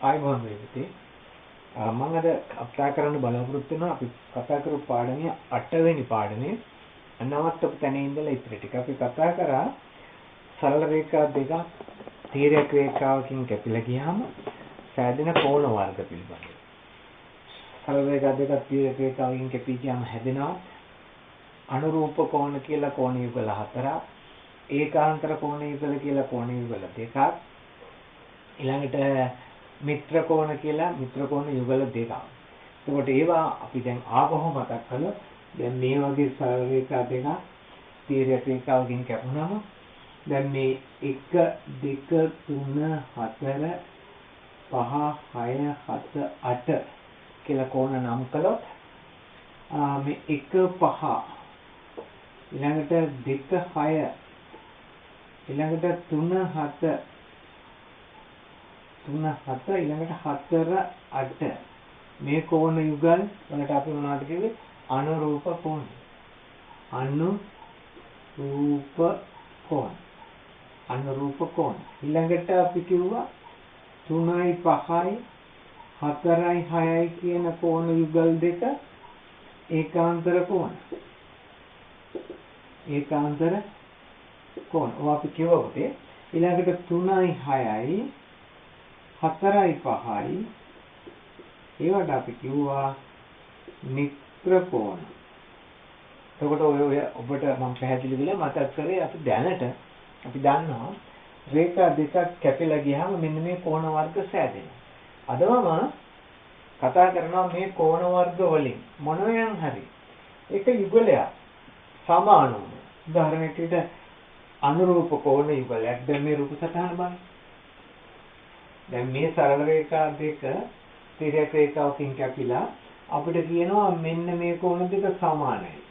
ආයිබෝන් වේවිතේ මම අද කතා කරන්න බලාපොරොත්තු වෙනවා අපි කතා කරපු පාඩමේ 8 වෙනි පාඩමේ නවත්තපු තැන ඉඳලා ඉතින් ටික අපි කතා කරා සරල රේඛා දෙකක් තීරක රේඛාවකින් කැපිලා ගියාම සෑදෙන කෝණ වර්ග පිළිබඳව. සරල රේඛා දෙකක් තීරක රේඛාවකින් කැපී ගියාම හැදෙනවා අනුරූප කෝණ කියලා කෝණ යුගල 4ක්, ඒකාන්තර කෝණ යුගල කියලා කෝණ යුගල 2ක්, ඊළඟට මිත්‍ර කෝණ කියලා මිත්‍ර කෝණ යුගල 2ක්. එතකොට ඒවා අපි දැන් ආපහු මතක් කළොත් දැන් මේ වගේ සරල රේඛා දෙකක් තීරක රේඛාවකින් කැපුණාම දැන් මේ 1 2 3 4 5 6 7 8 කියලා කෝණ නම් කළොත් මේ 1 5 ඊළඟට 2 6 ඊළඟට 3 7 ඊළඟට 4 8 මේ කෝණ යුගල් වලට අපි මොනවද කිව්වේ? අනුරූප කෝණ. අනුරූප කෝණ. ඊළඟට අපි කිව්වා 3යි 5යි 4යි 6යි කියන කෝණ යුගල් දෙක ඒකාන්තර කෝණ. ඒකාන්තර කෝණ. ඔය අපි කිව්වා පුතේ. ඊළඟට 3යි 6යි 4යි 5යි ඒවට අපි කිව්වා මිත්‍ර කෝණ. එතකොට ඔය ඔබට මම පැහැදිලි වෙලා මතක් කරේ අපි දැනට අපි දන්නවා රේඛා දෙකක් කැපිලා ගියාම මෙන්න මේ කෝණ වර්ග සෑදෙනවා. අද මම කතා කරනවා මේ කෝණ වර්ග වලින් මොනවයන් හරි එක යුගලයක් සමානව උදාහරණයක් විදිහට අනුරූප කෝණ යුගලයක් දැන් මේ රූප සටහන බලන්න. දැන් මේ සරල රේඛා දෙක තීරක රේඛාවකින් කැපිලා අපිට කියනවා මෙන්න මේ කෝණ දෙක සමානයි.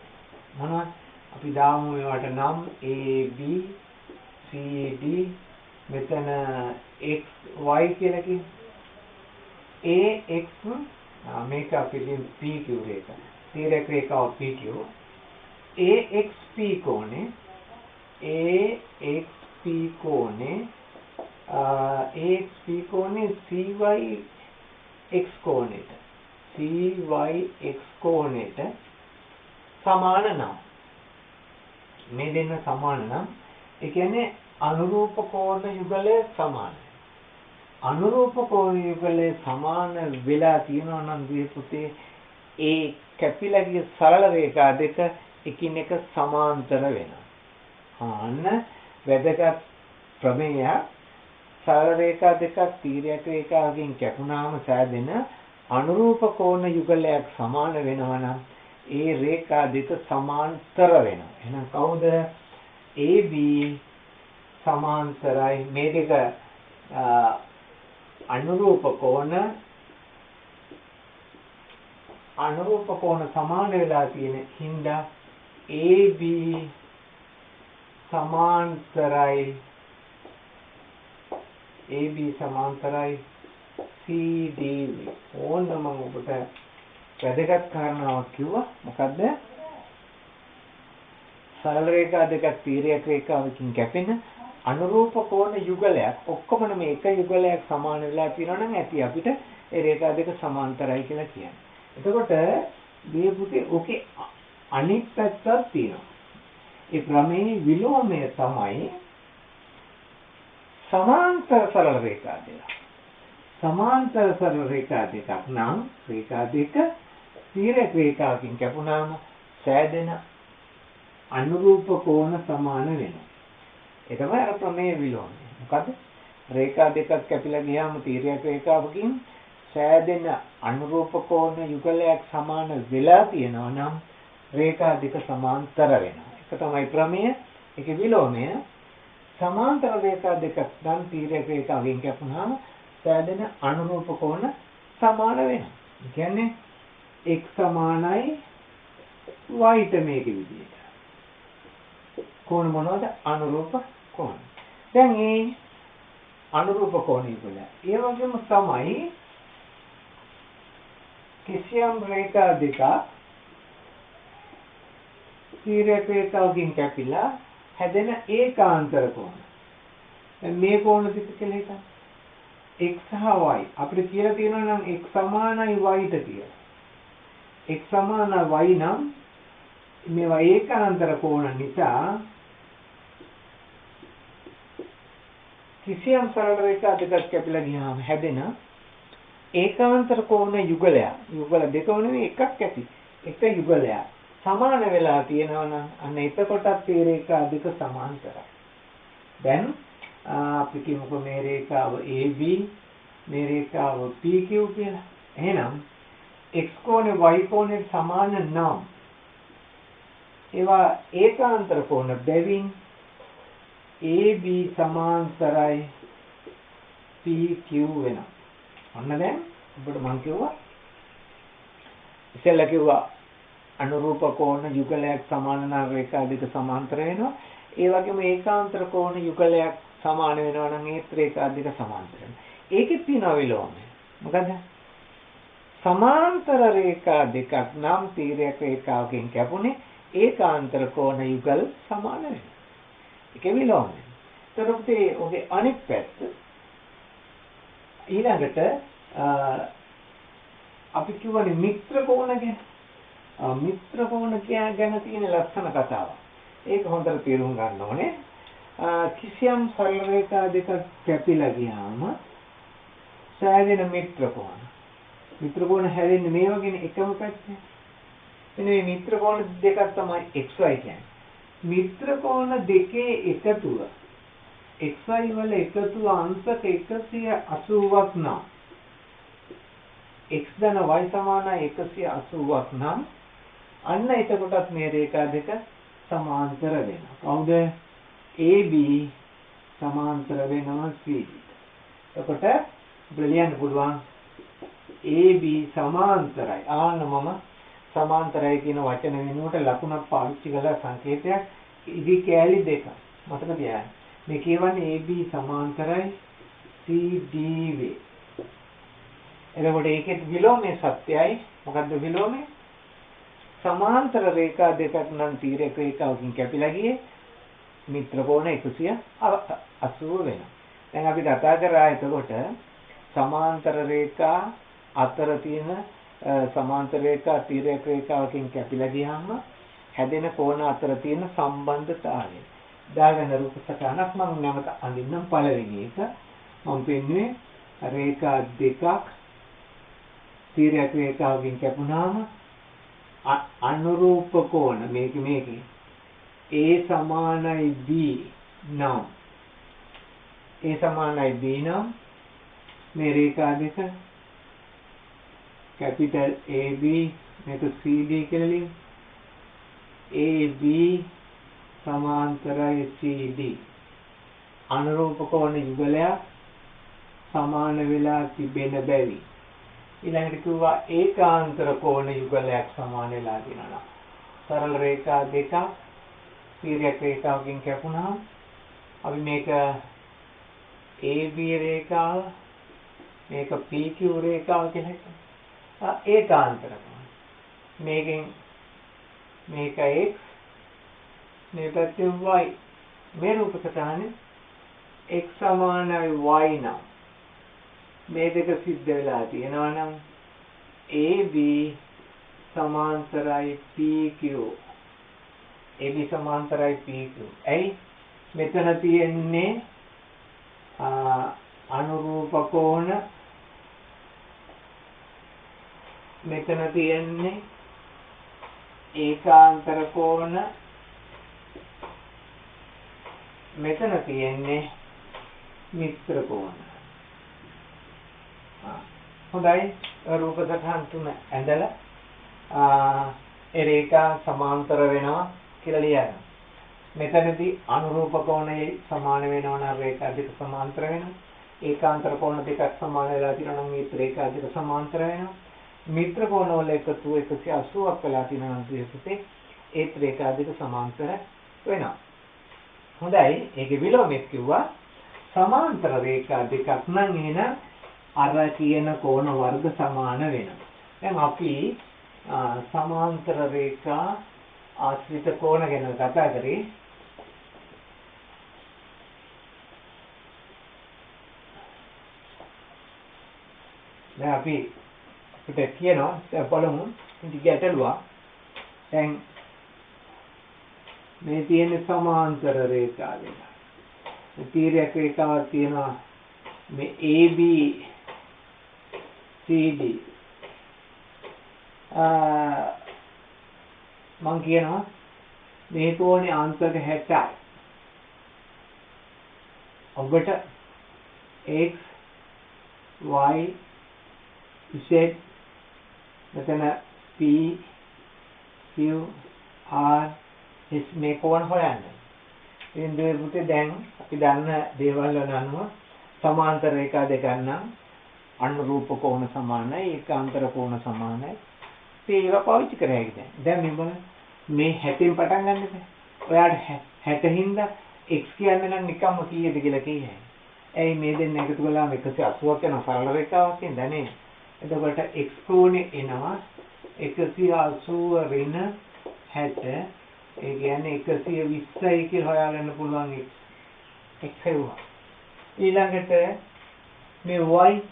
මොනවද? අපි දාමු මේවට නම් AB CD මෙතන XY කියලා කියන්නේ. AX මේක අපි PQ රේඛා. තීරක රේඛාව PQ. AXP කෝණේ AXP කෝණේ AXP කෝණේ CYX කෝණයට සමාන නම් මේ දෙන්න සමාන නම් ඒ කියන්නේ අනුරූප කෝණ යුගලය සමානයි. අනුරූප කෝණ යුගලය සමාන වෙලා තියෙනවා නම් මේ පුතේ ඒ කැපිලා ගිය සරල රේඛා දෙක එකිනෙක සමාන්තර වෙනවා. අන්න වැදගත් ප්‍රමේයයක්. සරල රේඛා දෙකක් තීරක රේඛාවකින් කැපුණාම සෑදෙන අනුරූප කෝණ යුගලයක් සමාන වෙනවා නම් ඒ රේඛා දෙක සමාන්තර වෙනවා. එහෙනම් කවුද? AB සමාන්තරයි මේ දෙක අනුරූප කෝණ සමාන වෙලා තියෙන හින්දා AB සමාන්තරයි CD. ඕන්න මම ඔබට වැදගත් කාරණාවක් කිව්වා. මොකද්ද? සරල රේඛා දෙකක් තීරක රේඛාවකින් කැපෙන අනුරූප කෝණ යුගලයක් ඔක්කොම මේ එක යුගලයක් සමාන වෙලා තියෙනවා නම් ඇති අපිට ඒ රේඛා දෙක සමාන්තරයි කියලා කියන්නේ. එතකොට මේ පුතේ ඔකේ අනිත් පැත්තක් තියෙනවා. ඒ ප්‍රමේය විලෝමය තමයි සමාන්තර සරල රේඛා දෙක. සමාන්තර සරල රේඛා දෙකක් නම් රේඛා දෙක තීරක රේඛාවකින් කැපුණාම සෑදෙන අනුරූප කෝණ සමාන වෙනවා. ඒ තමයි අර ප්‍රමේය විලෝමය. මොකද රේඛා දෙකක් කැපිලා ගියාම තීරක රේඛාවකින් සෑදෙන අනුරූප කෝණ යුගලයක් සමාන වෙලා තියෙනවා නම් රේඛා දෙක සමාන්තර වෙනවා. ඒක තමයි ප්‍රමේය. ඒකේ විලෝමය සමාන්තර රේඛා දෙකක් නම් තීරක රේඛාවකින් කැපුණාම සෑදෙන අනුරූප කෝණ සමාන වෙනවා. ඒ කියන්නේ x සමානයි y ට මේක විදිහට. කෝණ මොනවද? අනුරූප කෝණ. දැන් මේ අනුරූප කෝණ වල ඒ වගේම තමයි කිසියම් රේඛා දෙකක් තීරක රේඛාවකින් කැපිලා හැදෙන ඒකාන්තර කෝණ. දැන් මේ කෝණ දෙක කියලා හිතන්න. x සහ y අපිට කියලා තියෙනවා නම් x සමානයි y ට කියලා. x සමාන y නම් මේවා ඒකාන්තර කෝණ නිසා කිසියම් සරල රේඛා දෙකක් කැපිලා ගියාම හැදෙන ඒකාන්තර කෝණ යුගල දෙක නෙවෙයි එකක් ඇති. එක යුගලයක් සමාන වෙලා තියෙනවා නම් අන්න එතකොටත් මේ රේඛා දෙක සමාන්තරයි. දැන් අපි කියමුකෝ මේ රේඛාව AB මේ රේඛාව PQ කියලා. එහෙනම් x කෝණය y කෝණයට සමාන නම් ඒවා ඒකාන්තර කෝණ බැවින් AB සමාන්තරයි PQ වෙනවා. ඔන්න දැන් ඔබට මම කිව්වා ඉතින් කිව්වා අනුරූප කෝණ යුගලයක් සමාන නම් රේඛා දෙක සමාන්තර වෙනවා. ඒ වගේම ඒකාන්තර කෝණ යුගලයක් සමාන වෙනවා නම් ඒත් රේඛා දෙක සමාන්තර වෙනවා. ඒකෙත් තියෙනවා විලෝමය. මොකද සමාන්තර රේඛා දෙකක් නම් තීරයක රේඛාවකින් කැපුණේ ඒකාන්තර කෝණ යුගල් සමාන වෙනවා. ඒකේ විලෝමය. එතකොට ඔගේ අනිත් පැත්ත ඊළඟට අපි කියවනේ මිත්‍ර කෝණ ගැන. මිත්‍ර කෝණ ගැන තියෙන ලස්සන කතාවක්. ඒක හොඳට තේරුම් ගන්න ඕනේ. කිසියම් සරල රේඛා දෙකක් කැපිලා ගියාම සෑදෙන මිත්‍ර කෝණ. මිත්‍ර කෝණ හැදෙන්නේ මේ වගේ එකම පැත්තේ. එනේ මේ මිත්‍ර කෝණ දෙකක් තමයි XY කියන්නේ. මිත්‍ර කෝණ දෙකේ එකතුව XY වල එකතුව අංශක 180ක් නම් x ධන y සමානයි 180ක් නම් අන්න එතකොටත් මේ රේඛා දෙක සමාන්තර වෙනවා. කවුද? AB සමාන්තර වෙනවා CD. එතකොට බ්‍රිලියන්ට් පුළුවන් AB සමාන්තරයි. ආන්න මම සමාන්තරයි කියන වචන වෙනුවට ලකුණක් පාවිච්චි කළා සංකේතයක් ඉදි කෑලි දෙක. මතක තියාගන්න. මේ කියවන්නේ AB සමාන්තරයි CD වේ. එතකොට ඒකේ විලෝමයේ සත්‍යයි. මොකද්ද විලෝමය? සමාන්තර රේඛා දෙකක් නම් තීරක රේඛාවකින් කැපිලා ගියේ මිත්‍ර කෝණ 180 වෙනවා. දැන් අපි කතා කරා එතකොට සමාන්තර රේඛා අතර තියෙන සමාන්තර රේඛා තීරක රේඛාවකින් කැපිලා ගියාම හැදෙන කෝණ අතර තියෙන සම්බන්ධතාවය. දාගෙන රූප සටහනක් මම නැවත අඳින්නම්. පළවෙනි එක මම පෙන්වුවේ රේඛා දෙකක් තීරක රේඛාවකින් කැපුණාම අනුරූප කෝණ මේකේ A සමානයි B නම් මේ රේඛා දෙක කැපිටල් AB මේක CD කියලා ලියමු. AB සමාන්තරයි CD අනුරූප කෝණ යුගලයක් සමාන වෙලා තිබෙන බැවි. ඊළඟට කිව්වා ඒකාන්තර කෝණ යුගලයක් සමාන වෙලා තියෙනවා. සරල රේඛා දෙකක් තීරක රේඛාවකින් කැපුණා. අපි මේක AB රේඛාව මේක PQ රේඛාව කියලා හිතමු. ඒකාන්තර කෝණ. මේක X මේ පැත්තේ Y. මේ රූප සටහනේ X සමානයි Y නම් මේ දෙක සිද්ධ වෙලා තියෙනවා නම් AB සමාන්තරයි PQ. AB සමාන්තරයි PQ. ඇයි මෙතන තියෙන්නේ අනුරූප කෝණ, මෙතන තියෙන්නේ ඒකාන්තර කෝණ, මෙතන තියෙන්නේ මිත්‍ර කෝණ. හොඳයි රූප සටහන් තුන ඇඳලා ඒ රේඛා සමාන්තර වෙනවා කියලා ලියන්න. මෙතනදී අනුරූප කෝණයේ සමාන වෙනවා නම් රේඛා දෙක සමාන්තර වෙනවා. ඒකාන්තර කෝණ දෙකක් සමාන වෙලා තියෙනවා නම් මේ රේඛා දෙක සමාන්තර වෙනවා. මිත්‍ර කෝණ වල එකතු 180ක් වෙලා තියෙනවා නම් ඒකේ ඒ රේඛා දෙක සමාන්තර වෙනවා. හොඳයි ඒකේ විලෝමයක් කිව්වා සමාන්තර රේඛා දෙකක් නම් එහෙනම් අර කියන කෝණ වර්ග සමාන වෙනවා. දැන් අපි සමාන්තර රේඛා ආශ්‍රිත කෝණ ගැන කතා කරේ. දැන් අපි අපිට කියනවා දැන් බලමු ඉතින් ගැටලුවා. දැන් මේ තියෙන සමාන්තර රේඛා දෙක. මේ තීරයක් රේඛාවක් තියෙනවා මේ AB CD මම කියනවා මේ කෝණේ අංශක 60යි. ඔබට x y z මෙතන p q r s මේ කෝණ හොයන්න. ඉතින් දෙවියන්ට දැන් අපි දන්න දේවල් වල අනුව සමාන්තර රේඛා දෙකක් නම් අනුරූප කෝණ සමානයි ඒකාන්තර කෝණ සමානයි. ඒක පාවිච්චි කරා හැකියි දැන් මේ බලන්න මේ 60න් පටන් ගන්න බෑ. ඔයාලට 60 හින්දා x කියන්නේ නම් නිකම්ම කීයද කියලා කියන්නේ. ඇයි මේ දෙන්න එකතු කළාම 180ක් යන සරල රේඛාවක් නේද නේ. එතකොට x කෝණේ එනවා 180 ඍණ 60. ඒ කියන්නේ 120යි කියලා හොයාගන්න පුළුවන් x හෙව්වා. ඊළඟට මේ y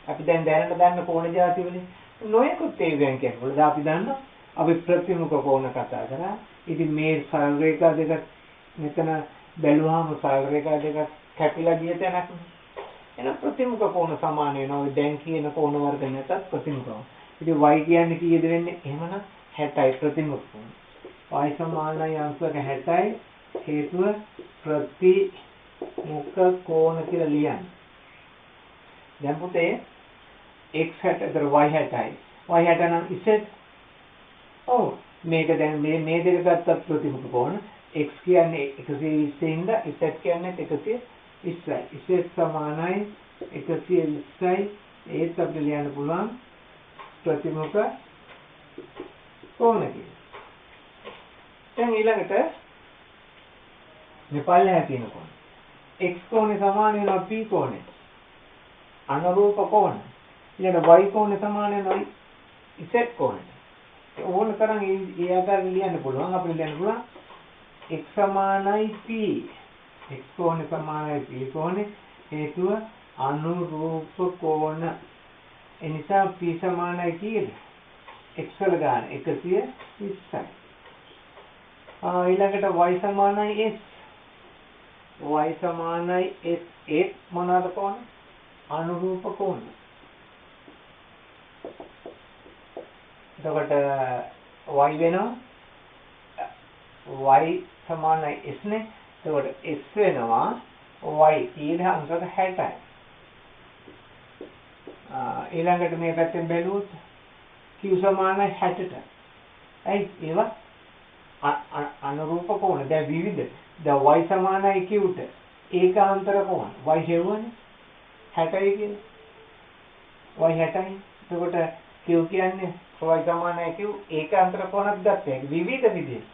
අපි දැන් දැනට දන්න කෝණ જાති වලින් නොයෙකුත් ඒ වෙන කෙනෙකුට අපි දන්නවා අපි ප්‍රතිමුඛ කෝණ කතා කරා. ඉතින් මේ සරල රේඛා දෙක මෙතන බැලුවාම සරල රේඛා දෙක කැපිලා ගිය තැනක් නේ. එහෙනම් ප්‍රතිමුඛ කෝණ සමාන වෙනවා. ඔය දැන් කියන කෝණ වර්ග නැතත් ප්‍රතිමුඛ. ඉතින් y කියන්නේ කීයද වෙන්නේ? එහෙමනම් 60යි ප්‍රතිමුඛ කෝණ. y සමානයි අංශක 60යි හේතුව ප්‍රතිමුඛ කෝණ කියලා ලියන්න. දැන් පුතේ x 60 අතර y 60යි. y 60 නම් z ඔව් මේක දැන් මේ දෙක ගත්තත් ප්‍රතිමුඛ කෝණ x කියන්නේ 120 ඉඳ z කියන්නේ 120යි. z සමානයි 120යි. ඒත් අපිට ලියන්න පුළුවන් ප්‍රතිමුඛ කෝණ කියලා. දැන් ඊළඟට මේ පල්ලෙහා තියෙන කෝණ x කෝණය සමාන වෙනවා p කෝණයට. අනුරූප කෝණ. ඊළඟ y කෝණය සමාන වෙනවා z කෝණයට. ඕන තරම් ඒ ආකාරයෙන් ලියන්න පුළුවන්. අපිට ලියන්න පුළුවන් x සමානයි p. x කෝණය සමානයි p කෝණය. හේතුව අනුරූප කෝණ. ඒ නිසා p සමානයි කීයද? x වල ගන්න 120යි. ඊළඟට y සමානයි s. y සමානයි s. ඒ මොනවාද කෝණ? අනුරූප කෝණ. එතකොට y වෙනවා y සමානයි s නේ. එතකොට s වෙනවා y ඊට අංශක 60යි. ඊළඟට මේ පැත්තෙන් බැලුවොත් q සමානයි 60ට. ඇයි ඒවා අනුරූප කෝණ. දැන් විවිධ. දැන් y සමානයි q ට ඒකාන්තර කෝණ. y හෙව්වනේ 60යි කියන්නේ. y 60යි. එතකොට q කියන්නේ y සමානයි q ඒකාන්තර කෝණක් ගත්තා. ඒක විවිධ විදිහට.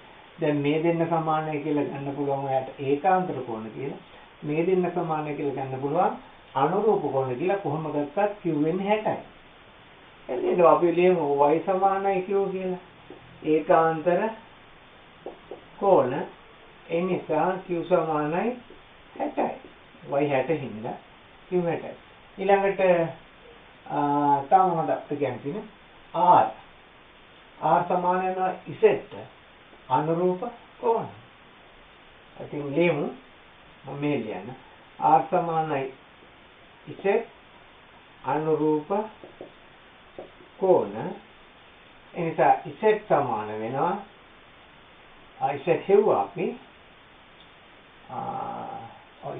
දැන් මේ දෙන්න සමානයි කියලා ගන්න පුළුවන් ඔයාලට ඒකාන්තර කෝණ කියලා. මේ දෙන්න සමානයි කියලා ගන්න පුළුවන් අනුරූප කෝණ කියලා. කොහොම ගත්තත් q වෙන්නේ 60යි. එතකොට අපි ලියමු y සමානයි q කියලා. ඒකාන්තර කෝණ. ඒ නිසා q සමානයි 60යි. y 60 හින්දා q 60යි. ඊළඟට තව මොකක්ද කියන්නේ r. r සමාන වෙනවා z අනුරූප කෝණ. ඉතින් ලියමු මම මේ ලියන්න. r සමානයි z අනුරූප කෝණ. ඒ නිසා z සමාන වෙනවා z හෙව්වා අපි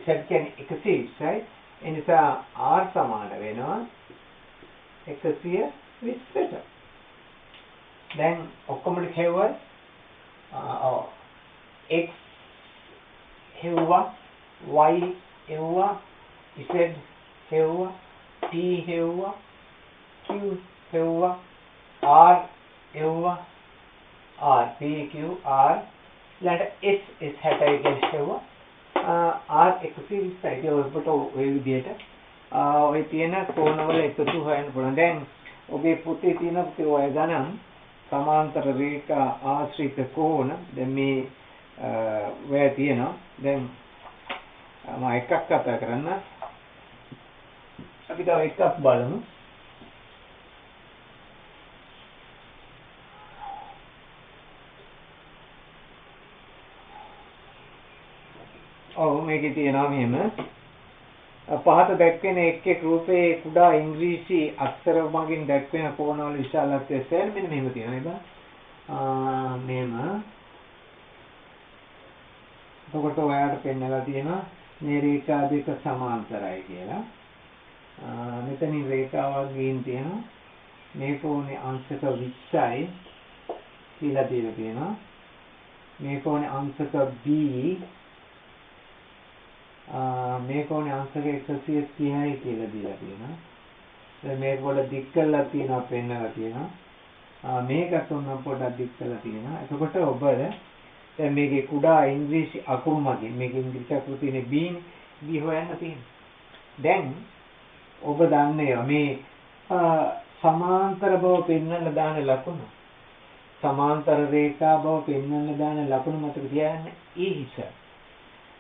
z කියන්නේ 120යි. ඒ නිසා r සමාන වෙනවා 120ට. දැන් ඔක්කොම හෙව්වා x හෙව්වා y හෙව්වා z හෙව්වා p හෙව්වා q හෙව්වා r හෙව්වා r p q r ඊළඟට s 60යි කියන හෙව්වා r 120යි. ඒ ඔබට ওই විදිහට ඔය තියෙන කෝණවල එකතු හොයන්න පුළුවන්. දැන් ඔබේ පොතේ තියෙන පුතේ ඔය ගණන් සමාන්තර රේඛා ආශ්‍රිත කෝණ දැන් මේ ඔය තියෙනවා. දැන් මම එකක් කතා කරන්න. අපි තව එකක් බලමු. මේකේ තියෙනවා මෙහෙම පහත දැක්වෙන එක් එක් රූපේ කුඩා ඉංග්‍රීසි අක්ෂර මගින් දැක්වෙන කෝණවල විශාලත්වය සෙල් මෙන්න මෙහෙම තියෙනවා නේද? මෙහෙම එතකොට ඔයාලට පෙන්නලා තියෙනවා මේ රේඛා දෙක සමාන්තරයි කියලා. මෙතනින් රේඛාවක් ගින් තියෙනවා. මේ කෝණේ අංශක 20යි කියලා දීලා තියෙනවා. මේ කෝණේ අංශක B මේ කෝණේ අංශක 130යි කියලා දීලා තියෙනවා. දැන් මේක පොඩ්ඩක් දික් කරලා තියෙනවා පෙන්නලා තියෙනවා. මේකත් උන්න පොඩ්ඩක් දික් කරලා තියෙනවා. එතකොට ඔබ දැන් මේකේ කුඩා ඉංග්‍රීසි අකුරු මගින් මේකේ ඉංග්‍රීසි අකුරු තියෙන B හොයන්න තියෙනවා. දැන් ඔබ දන්නේ මේ සමාන්තර බව පෙන්වන්න දාන ලකුණ සමාන්තර රේඛා බව පෙන්වන්න දාන ලකුණ මතක තියාගන්න E හිස.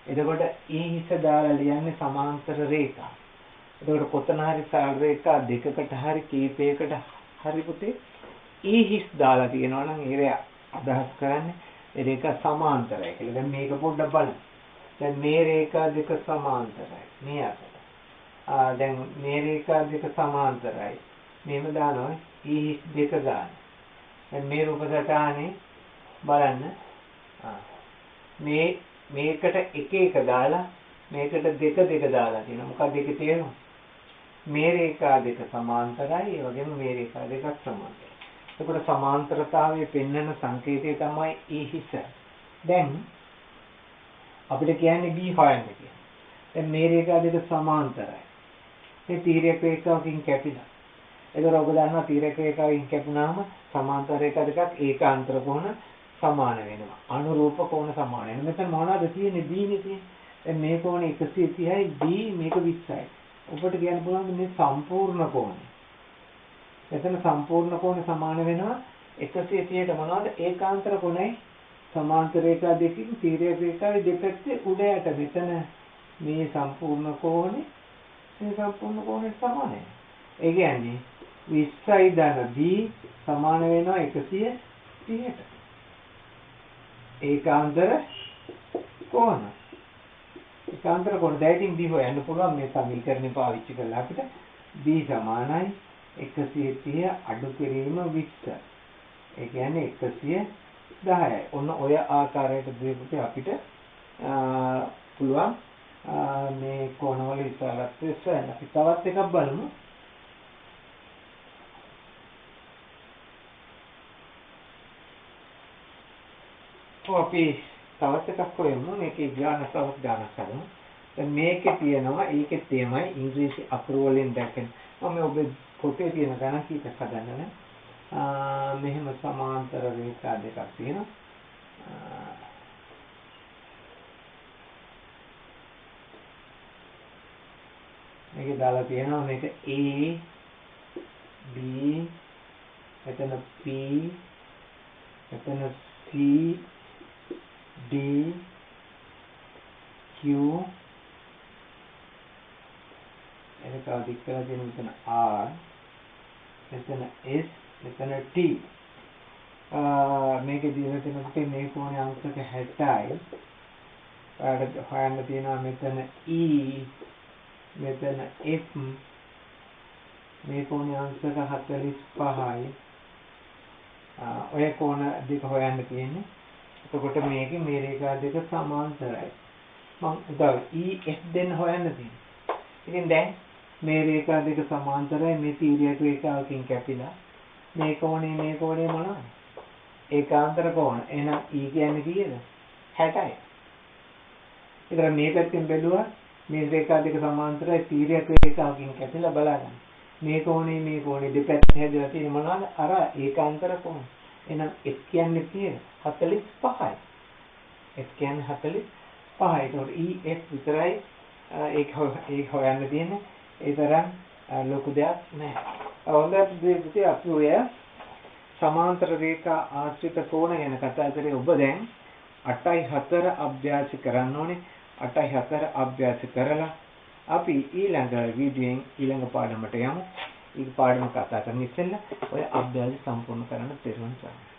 එතකොට E හිස දාලා ලියන්නේ සමාන්තර රේඛා. එතකොට කොතන හරි සරල රේඛා දෙකකට හරි කීපයකට හරි පුතේ E හිස් දාලා තියෙනවා නම් ඒක අදහස් කරන්නේ ඒ රේඛා සමාන්තරයි කියලා. දැන් මේක පොඩ්ඩක් බලන්න. දැන් මේ රේඛා දෙක සමාන්තරයි. මේ අතර. දැන් මේ රේඛා දෙක සමාන්තරයි. මේව දානවා E හිස් දෙක දාන්න. දැන් මේ රූප සටහනේ බලන්න. මේකට එක එක දාලා මේකට දෙක දාලා තියෙනවා. මොකක්ද දෙකේ තේරුම? මේ රේඛා දෙක සමාන්තරයි. ඒ වගේම මේ රේඛා දෙකක් සමාන්තරයි. එතකොට සමාන්තරතාවයේ පෙන්වන සංකේතය තමයි E හිස. දැන් අපිට කියන්නේ B හොයන්න කියලා. දැන් මේ රේඛා දෙක සමාන්තරයි. මේ තීරක රේඛාවකින් කැපිලා. එතකොට ඔබ දන්නවා තීරක රේඛාවකින් කැපුණාම සමාන්තර රේඛා දෙකක් ඒකාන්තර කෝණ සමාන වෙනවා. අනුරූප කෝණ සමාන වෙනවා. මෙතන මොනවද තියෙන්නේ? B නේ තියෙන්නේ. දැන් මේ කෝණය 130යි B මේක 20යි. ඔබට කියන්න පුළුවන් මේ සම්පූර්ණ කෝණය. එතන සම්පූර්ණ කෝණ සමාන වෙනවා 130ට මොනවද? ඒකාන්තර කෝණයි සමාන්තර රේඛා දෙකකින් තීරක රේඛාවේ දෙපැත්තේ උඩ යට මෙතන මේ සම්පූර්ණ කෝණය මේ සම්පූර්ණ කෝණයට සමානයි. ඒ කියන්නේ 20යි ධන B සමාන වෙනවා 130ට. ඒකාන්තර කෝණ. ඒකාන්තර කෝණ දැයින් B හොයන්න පුළුවන් මේ සමීකරණය පාවිච්චි කරලා අපිට B සමානයි 130 අඩු කිරීම 20. ඒ කියන්නේ 110යි. ඔන්න ඔය ආකාරයට දෙවිට අපිට පුළුවන් මේ කෝණවල විශාලත්වය සොයන්න. අපි තවත් එකක් බලමු. අපි තවත් එකක් හොයමු. මේකේ ගානක් තවත් ගානක් හදමු. දැන් මේකේ තියෙනවා ඒකේ තේමයි ඉංග්‍රීසි අකුරු වලින් දැක්කෙන. මම ඔබේ පොතේ තියෙන ගණන් කීපයක් හදන්න නේ. මෙහෙම සමාන්තර රේඛා දෙකක් තියෙනවා. මේකේ දාලා තියෙනවා මේක A B එතන P එතන C D Q එතන දික් කරලා තියෙන මෙතන R මෙතන S මෙතන T මේකේ දින තියෙනකොට මේ කෝණේ අංශක 60යි ඔයාලට හොයන්න තියෙනවා මෙතන E මෙතන F මේ කෝණේ අංශක 45යි ඔය කෝණ දෙක හොයන්න තියෙන්නේ. එතකොට මේකේ මේ රේඛා දෙක සමාන්තරයි. මම උදා EF දෙන්න හොයන්න තියෙනවා. ඉතින් දැන් මේ රේඛා දෙක සමාන්තරයි මේ තීරක රේඛාවකින් කැපිලා මේ කෝණේ මොනවද? ඒකාන්තර කෝණ. එහෙනම් E කියන්නේ කීයද? 60යි. ඒතර මේ පැත්තෙන් බැලුවා මේ රේඛා දෙක සමාන්තරයි තීරක රේඛාවකින් කැපිලා බලන්න. මේ කෝණේ දෙපැත්ත හැදලා තියෙන මොනවද? අර ඒකාන්තර කෝණ. එහෙනම් S කියන්නේ කීයද? 45යි. S කියන්නේ 45යි. ඒතකොට EF විතරයි ඒක හොයන්න තියෙන්නේ. ඒ තරම් ලොකු දෙයක් නෑ. හොඳට දෙවිති අපි ඔය සමාන්තර රේඛා ආශ්‍රිත කෝණ ගැන කතා කරේ. ඔබ දැන් 8.4 අභ්‍යාස කරන්න ඕනේ. 8.4 අභ්‍යාස කරලා අපි ඊළඟ වීඩියෝෙන් ඊළඟ පාඩමට යමු. ඊට පාඩම කතා කරන්න ඉස්සෙල්ලා ඔය අභ්‍යාස සම්පූර්ණ කරන්න තෙරුවන් සරණයි.